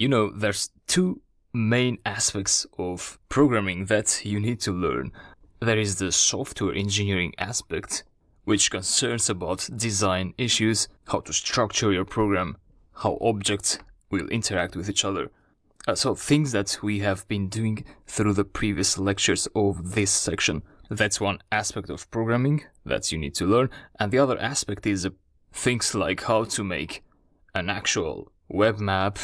You know, there's two main aspects of programming that you need to learn. There is the software engineering aspect, which concerns about design issues, how to structure your program, how objects will interact with each other. So things that we have been doing through the previous lectures of this section. That's one aspect of programming that you need to learn. And the other aspect is things like how to make an actual web map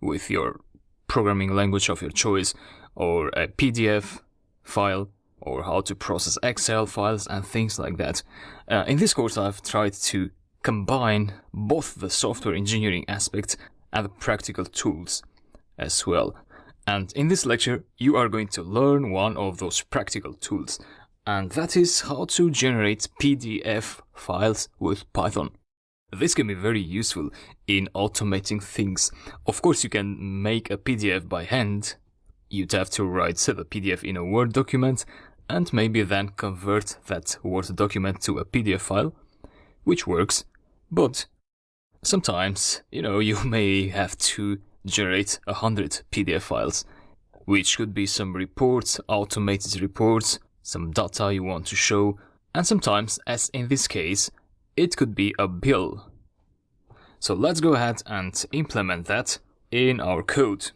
with your programming language of your choice, or a PDF file, or how to process Excel files and things like that. In this course, I've tried to combine both the software engineering aspect and the practical tools as well. And in this lecture, you are going to learn one of those practical tools, and that is how to generate PDF files with Python. This can be very useful in automating things. Of course, you can make a PDF by hand. You'd have to write the PDF in a Word document and maybe then convert that Word document to a PDF file, which works. But sometimes, you may have to generate 100 PDF files, which could be some reports, automated reports, some data you want to show, and sometimes, as in this case, it could be a bill. So let's go ahead and implement that in our code.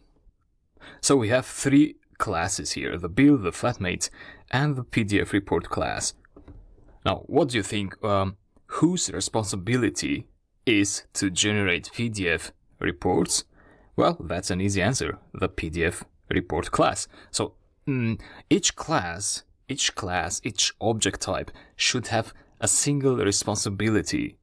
So we have three classes here: the bill, the flatmate, and the PDF report class. Now, what do you think? Whose responsibility is to generate PDF reports? Well, that's an easy answer: the PDF report class. So each object type should have a single responsibility.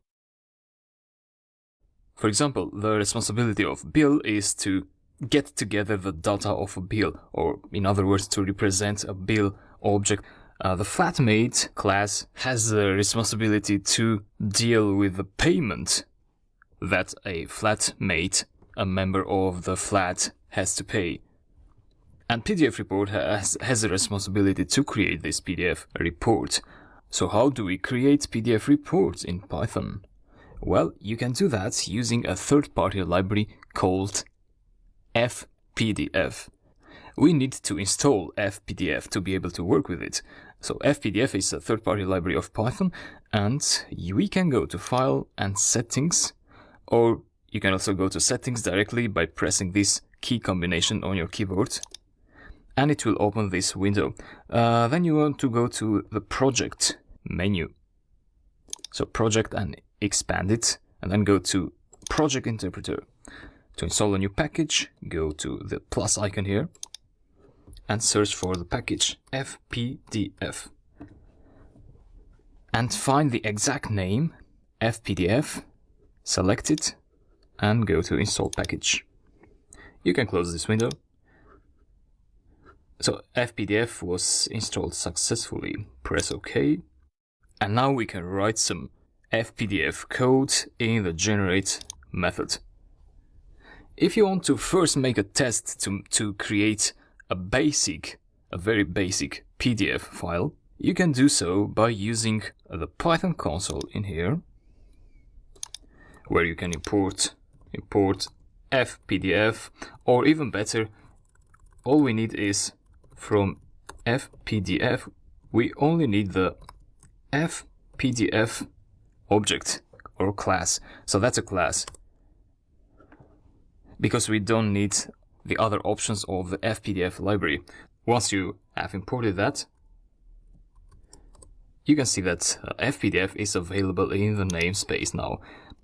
For example, the responsibility of bill is to get together the data of a bill, or in other words, to represent a bill object. The flatmate class has the responsibility to deal with the payment that a flatmate, a member of the flat, has to pay. And PDF report has a responsibility to create this PDF report. So how do we create PDF reports in Python? Well, you can do that using a third-party library called FPDF. We need to install FPDF to be able to work with it. So FPDF is a third-party library of Python, and we can go to File and Settings, or you can also go to Settings directly by pressing this key combination on your keyboard, and it will open this window. Then you want to go to the Project menu. So Project, and expand it, and then go to Project Interpreter. To install a new package, go to the plus icon here and search for the package FPDF. And find the exact name, FPDF, select it, and go to Install Package. You can close this window. So FPDF was installed successfully. Press OK. And now we can write some FPDF code in the generate method. If you want to first make a test to create a very basic PDF file, you can do so by using the Python console in here, where you can import FPDF, or even better, all we need is from FPDF, we only need the FPDF object or class. So that's a class, because we don't need the other options of the FPDF library. Once you have imported that, you can see that FPDF is available in the namespace now,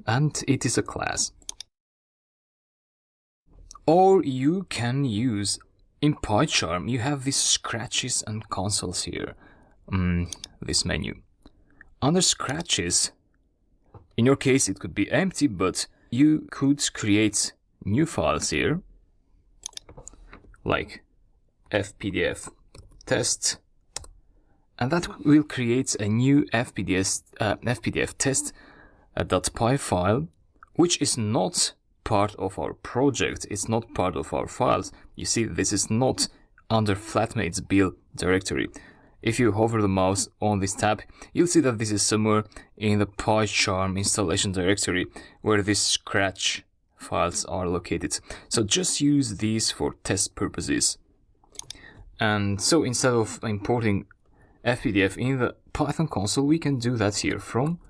and it is a class. Or you can use, in PyCharm, you have these scratches and consoles here, this menu. Under scratches, in your case it could be empty, but you could create new files here, like FPDF test, and that will create a new FPDF test.py file, which is not part of our project. It's not part of our files. You see, this is not under flatmate's build directory. If you hover the mouse on this tab, you'll see that this is somewhere in the PyCharm installation directory, where this scratch files are located. So just use these for test purposes. And so instead of importing FPDF in the Python console, we can do that here from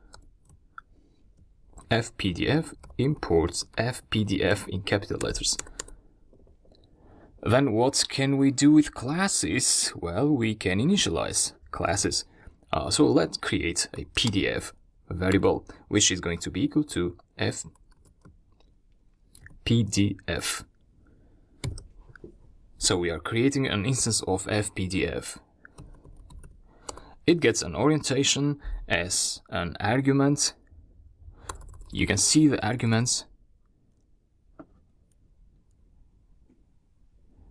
FPDF imports FPDF in capital letters. Then what can we do with classes? Well, we can initialize classes. So let's create a PDF variable, which is going to be equal to FPDF. So we are creating an instance of FPDF. It gets an orientation as an argument. You can see the arguments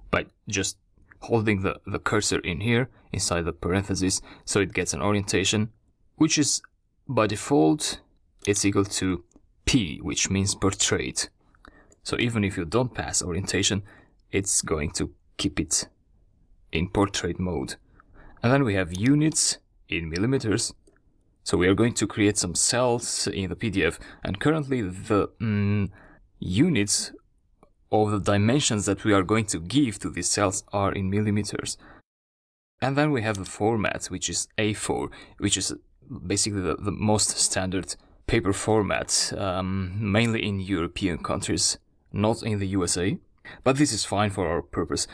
by just holding the cursor in here inside the parentheses. So it gets an orientation, which is by default, it's equal to P, which means portrait. So even if you don't pass orientation, it's going to keep it in portrait mode. And then we have units in millimeters. So we are going to create some cells in the PDF, and currently the units of the dimensions that we are going to give to these cells are in millimeters. And then we have the format, which is A4, which is basically the most standard paper format, mainly in European countries, not in the USA. But this is fine for our purpose.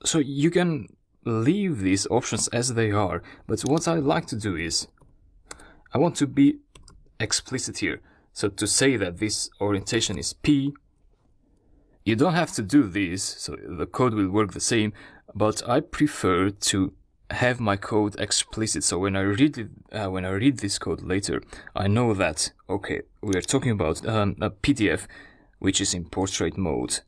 So you can leave these options as they are, but what I like to do is I want to be explicit here. So to say that this orientation is P, you don't have to do this, so the code will work the same, but I prefer to have my code explicit. So when I read this code later, I know that, okay, we are talking about a PDF which is in portrait mode.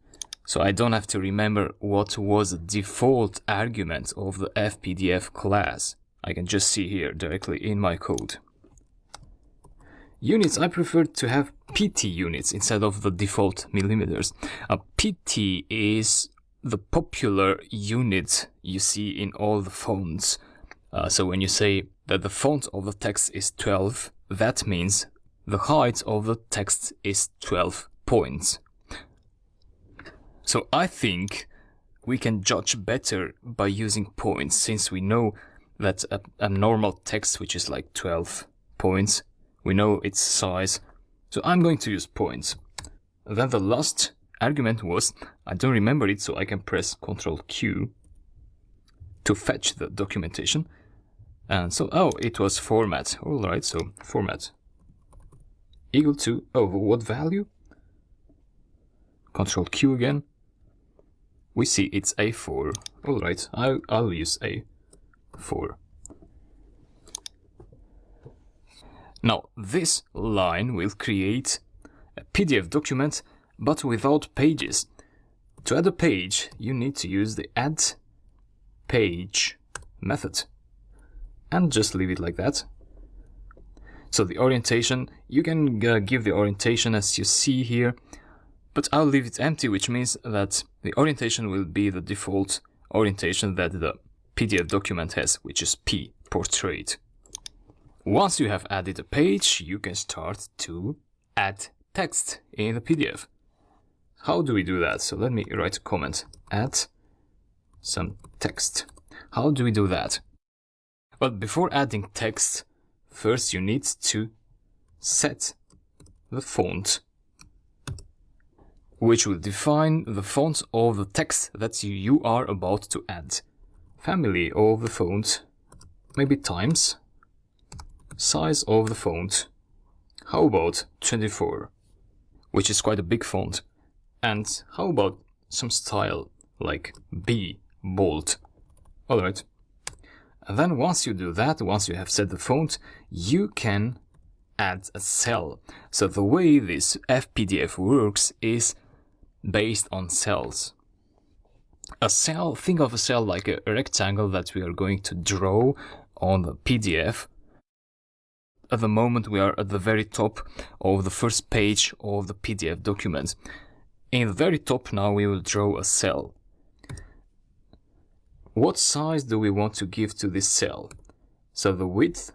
So I don't have to remember what was the default argument of the FPDF class. I can just see here directly in my code. Units, I prefer to have PT units instead of the default millimeters. PT is the popular unit you see in all the fonts. So when you say that the font of the text is 12, that means the height of the text is 12 points. So I think we can judge better by using points, since we know that a normal text which is like 12 points, we know its size, so I'm going to use points. Then the last argument was, I don't remember it, so I can press Ctrl Q to fetch the documentation. And so, oh, it was format. Alright, so format equal to, oh, what value? Ctrl Q again. We see it's A4. Alright, I'll use A4. Now, this line will create a PDF document, but without pages. To add a page, you need to use the add page method. And just leave it like that. So the orientation, you can give the orientation as you see here, but I'll leave it empty, which means that the orientation will be the default orientation that the PDF document has, which is P, portrait. Once you have added a page, you can start to add text in the PDF. How do we do that? So let me write a comment. Add some text. How do we do that? Well, before adding text, first you need to set the font, which will define the font of the text that you are about to add. Family of the font, maybe Times. Size of the font, how about 24, which is quite a big font. And how about some style, like B, bold. Alright. And then once you do that, once you have set the font, you can add a cell. So the way this FPDF works is based on cells. A cell, think of a cell like a rectangle that we are going to draw on the PDF. At the moment we are at the very top of the first page of the PDF document. In the very top now we will draw a cell. What size do we want to give to this cell? So the width,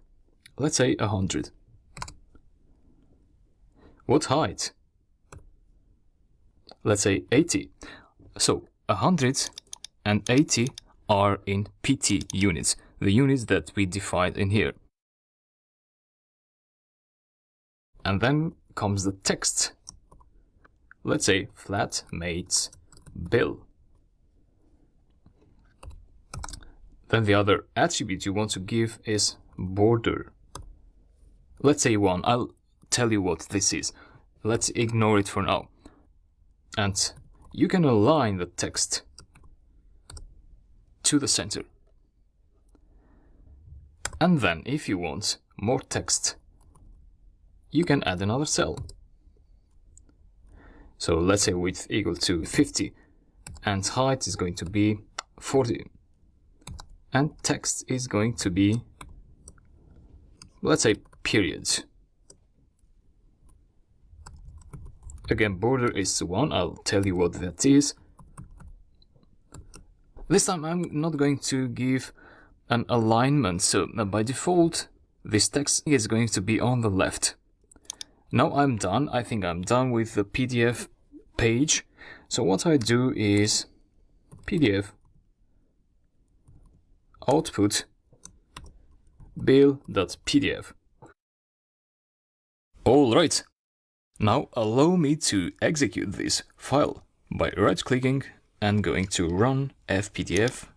let's say 100. What height? let's say 80. So 180 are in PT units, the units that we defined in here. And then comes the text. Let's say flatmates bill. Then the other attribute you want to give is border. Let's say 1. I'll tell you what this is. Let's ignore it for now. And you can align the text to the center. And then if you want more text, you can add another cell. So let's say width equal to 50 and height is going to be 40. And text is going to be, let's say, period. Again, border is 1. I'll tell you what that is. This time I'm not going to give an alignment, so by default this text is going to be on the left. Now I'm done. I think I'm done with the PDF page. So what I do is PDF output bill.pdf. Alright, now allow me to execute this file by right-clicking and going to run fpdf_test.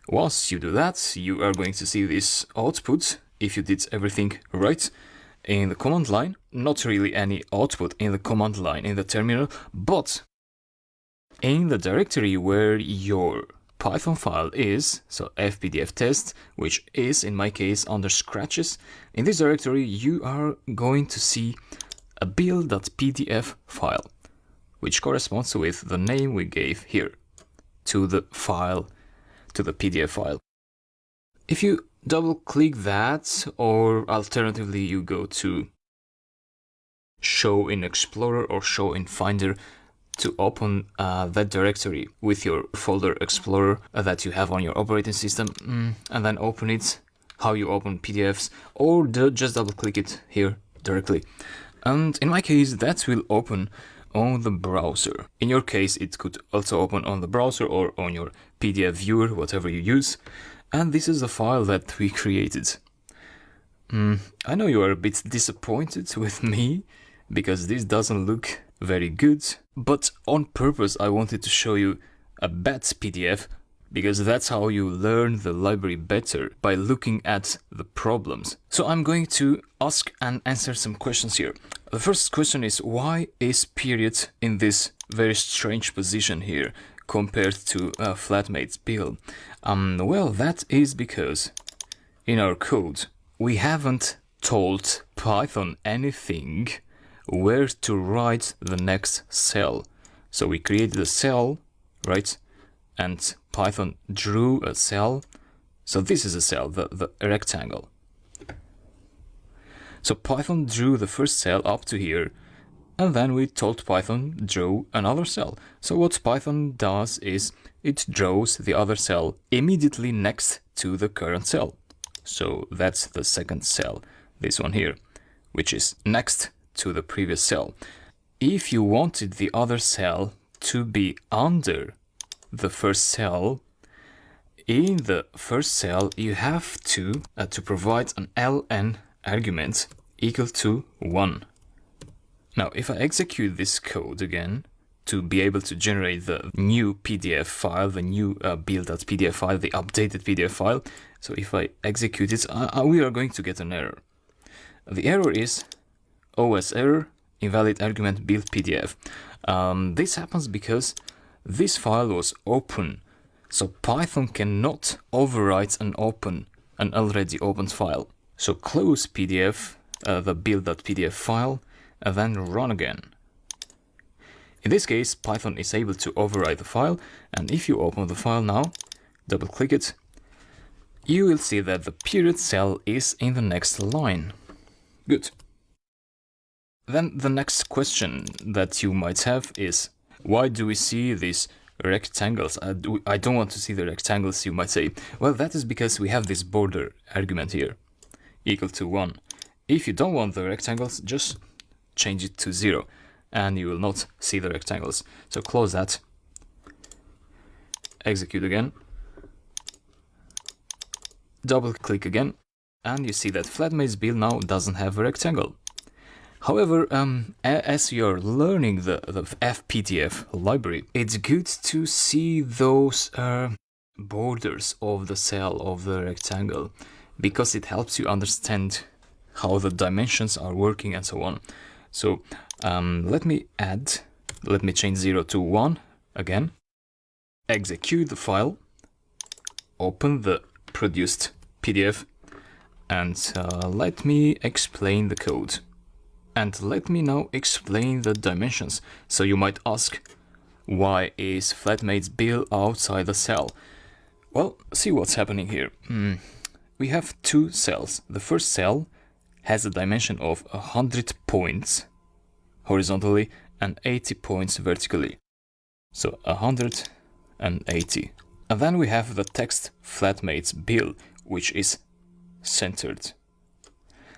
Once you do that, you are going to see this output if you did everything right in the command line. Not really any output in the command line in the terminal, but in the directory where your Python file is, so fpdf test, which is in my case under scratches, in this directory you are going to see a bill.pdf file, which corresponds with the name we gave here to the file, to the PDF file. If you double click that, or alternatively you go to show in Explorer or show in Finder to open that directory with your folder Explorer that you have on your operating system, and then open it how you open PDFs, or just double click it here directly. And in my case that will open on the browser. In your case it could also open on the browser or on your PDF viewer, whatever you use. And this is the file that we created. I know you are a bit disappointed with me because this doesn't look very good, but on purpose I wanted to show you a bad PDF, because that's how you learn the library better, by looking at the problems. So I'm going to ask and answer some questions here. The first question is, why is period in this very strange position here compared to flatmates bill? Well, that is because in our code we haven't told Python anything where to write the next cell. So we created a cell, right? And Python drew a cell. So this is a cell, the rectangle. So Python drew the first cell up to here, and then we told Python draw another cell. So what Python does is it draws the other cell immediately next to the current cell. So that's the second cell, this one here, which is next to the previous cell. If you wanted the other cell to be under the first cell, in the first cell you have to provide an ln argument equal to 1. Now if I execute this code again to be able to generate the new PDF file, the new bill.pdf file, the updated PDF file, so if I execute it, we are going to get an error. The error is OS error, invalid argument build PDF. This happens because this file was open, so Python cannot overwrite an already opened file. So close PDF, the build.pdf file, and then run again. In this case, Python is able to overwrite the file, and if you open the file now, double click it, you will see that the period cell is in the next line. Good. Then the next question that you might have is, why do we see these rectangles? I don't want to see the rectangles, you might say. Well, that is because we have this border argument here, equal to 1. If you don't want the rectangles, just change it to 0 and you will not see the rectangles. So close that, execute again, double click again, and you see that Flatmates build now doesn't have a rectangle. However, as you're learning the FPDF library, it's good to see those borders of the cell of the rectangle, because it helps you understand how the dimensions are working and so on. So let me change 0 to 1 again, execute the file, open the produced PDF, and let me explain the code. And let me now explain the dimensions. So you might ask, why is Flatmates built outside the cell? Well, see what's happening here. We have two cells. The first cell has a dimension of 100 points horizontally and 80 points vertically. So 180. And then we have the text Flatmates build, which is centered.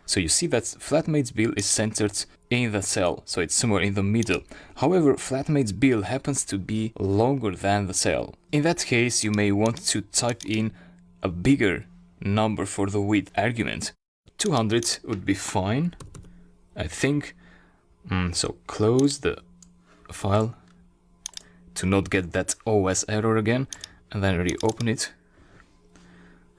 So you see that Flatmates build is centered in the cell, so it's somewhere in the middle. However, Flatmates build happens to be longer than the cell. In that case, you may want to type in a bigger number for the width argument. 200 would be fine, I think. So close the file to not get that OS error again, and then reopen it.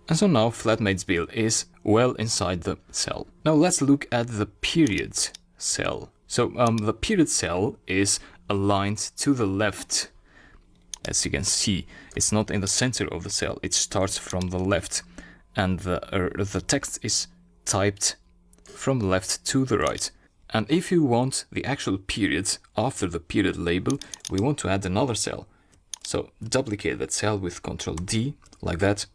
And so now Flatmates build is well inside the cell. Now let's look at the period cell. So the period cell is aligned to the left. As you can see, it's not in the center of the cell, it starts from the left. And the text is typed from left to the right. And if you want the actual period after the period label, we want to add another cell. So duplicate that cell with Ctrl D, like that.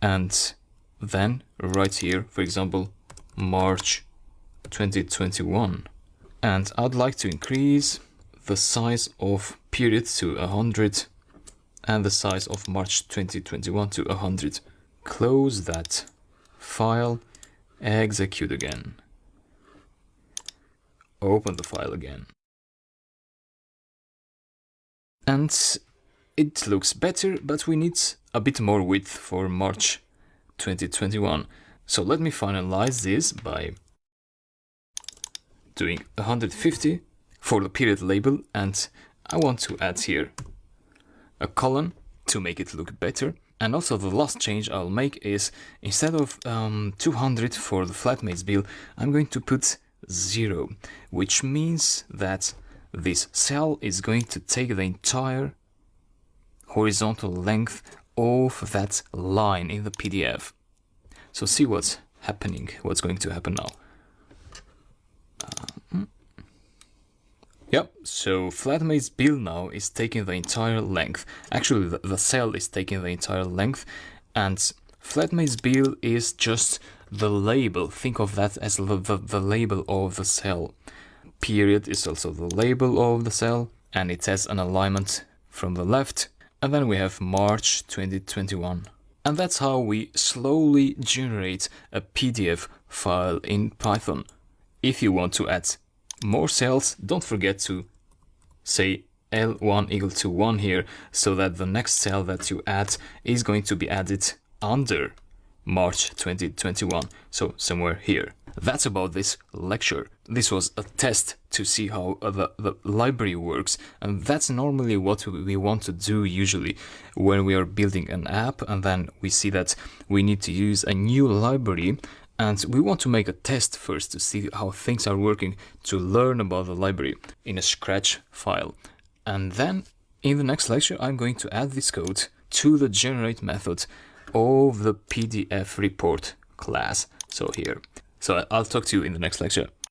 And then right here, for example, March 2021. And I'd like to increase the size of period to 100 and the size of March 2021 to 100. Close that file, execute again. Open the file again. And it looks better, but we need a bit more width for March 2021. So let me finalize this by doing 150 for the period label, and I want to add here a colon to make it look better. And also the last change I'll make is, instead of 200 for the Flatmates build, I'm going to put 0, which means that this cell is going to take the entire horizontal length of that line in the PDF. So see what's happening, what's going to happen now. Yep, so Flatmates build now is taking the entire length. Actually, the cell is taking the entire length, and Flatmates build is just the label. Think of that as the label of the cell. Period is also the label of the cell, and it has an alignment from the left. And then we have March 2021. And that's how we slowly generate a PDF file in Python. If you want to add more cells, don't forget to say L1 equal to 1 here, so that the next cell that you add is going to be added under March 2021, so somewhere here. That's about this lecture. This was a test to see how the library works, and that's normally what we want to do usually when we are building an app, and then we see that we need to use a new library, and we want to make a test first to see how things are working, to learn about the library in a Scratch file. And then in the next lecture I'm going to add this code to the generate method of the PDF report class. So here. So I'll talk to you in the next lecture.